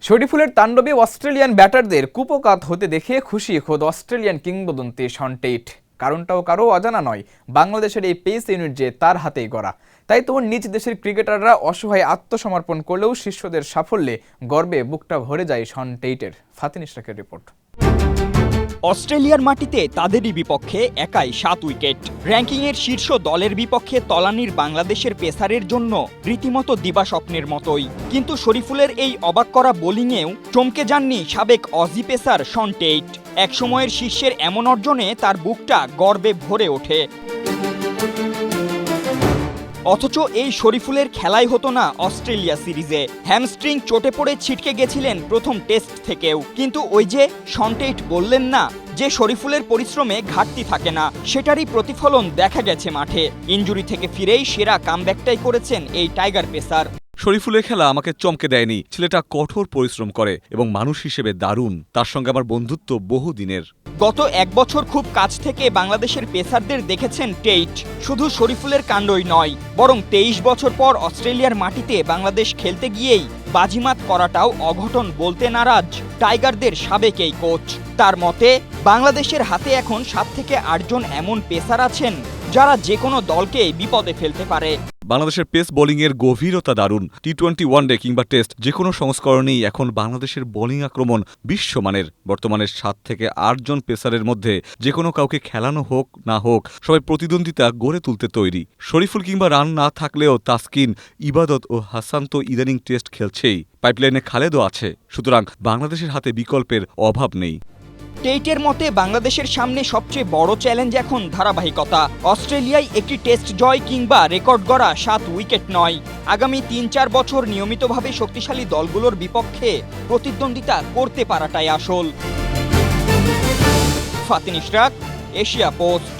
শরীফুলের তাণ্ডবে অস্ট্রেলিয়ান ব্যাটারদের কুপোকাত হতে দেখে খুশি খোদ অস্ট্রেলিয়ান কিংবদন্তি শন টেইট। কারণটাও কারো অজানা নয়, বাংলাদেশের এই পেস ইউনিট যে তার হাতেই গড়া। তাই তো নিজ দেশের ক্রিকেটাররা অসহায় আত্মসমর্পণ করলেও শিষ্যদের সাফল্যে গর্বে বুকটা ভরে যায় শন টেইটের। ফাতিন ইশরাকের রিপোর্ট। অস্ট্রেলিয়ার মাটিতে তাদেরই বিপক্ষে একাই 7 উইকেট। র্যাঙ্কিংয়ের শীর্ষ দলের বিপক্ষে তলানির বাংলাদেশের পেসারের জন্য রীতিমতো দিবাস্বপ্নের মতোই। কিন্তু শরীফুলের এই অবাক করা বোলিংয়েও চমকে যাননি সাবেক অজি পেসার শন টেইট। একসময়ের শীর্ষের এমন অর্জনে তার বুকটা গর্বে ভরে ওঠে। অথচ এই শরীফুলের খেলাই হতো না অস্ট্রেলিয়া সিরিজে। হ্যামস্ট্রিং চোটে পড়ে ছিটকে গেছিলেন প্রথম টেস্ট থেকেও। কিন্তু ওই যে শন টেইট বললেন না যে শরীফুলের পরিশ্রমে ঘাটতি থাকে না, সেটারই প্রতিফলন দেখা গেছে মাঠে। ইনজুরি থেকে ফিরেই সেরা কামব্যাকটাই করেছেন এই টাইগার পেসার। শরীফুলের খেলা আমাকে চমকে দেয়নি। ছেলেটা কঠোর পরিশ্রম করে এবং মানুষ হিসেবে দারুণ। তার সঙ্গে আমার বন্ধুত্ব বহুদিনের। গত 1 বছর খুব কাছ থেকে বাংলাদেশের পেসারদের দেখেছেন টেইট। শুধু শরীফুলের কাণ্ডই নয়, বরং 23 বছর পর অস্ট্রেলিয়ার মাটিতে বাংলাদেশ খেলতে গিয়েই বাজিমাত করাটাও অঘটন বলতে নারাজ টাইগারদের সাবেক এই কোচ। তার মতে বাংলাদেশের হাতে এখন 7 থেকে 8 জন এমন পেসার আছেন যারা যে কোনো দলকে বিপদে ফেলতে পারে। বাংলাদেশের পেস বোলিংয়ের গভীরতা দারুণ। টি-20 ওয়ানডে কিংবা টেস্ট যে কোনো সংস্করণেই এখন বাংলাদেশের বোলিং আক্রমণ বিশ্বমানের। বর্তমানে 7 থেকে 8 জন পেসারের মধ্যে যে কোনো কাউকে খেলানো হোক না হোক, সবাই প্রতিদ্বন্দ্বিতা গড়ে তুলতে তৈরি। শরীফুল কিংবা রান না থাকলেও তাসকিন, ইবাদত ও হাসান তো ইদানিং টেস্ট খেলছেই। পাইপলাইনে খালেদও আছে। সুতরাং বাংলাদেশের হাতে বিকল্পের অভাব নেই। টেইটের মতে বাংলাদেশের সামনে সবচেয়ে বড় চ্যালেঞ্জ এখন ধারাবাহিকতা। অস্ট্রেলিয়ায় একটি টেস্ট জয় কিংবা রেকর্ড গড়া 7 উইকেট নয়, আগামী 3-4 বছর নিয়মিতভাবে শক্তিশালী দলগুলোর বিপক্ষে প্রতিদ্বন্দ্বিতা করতে পারাটাই আসল। Fatin Ishrak, Asia post.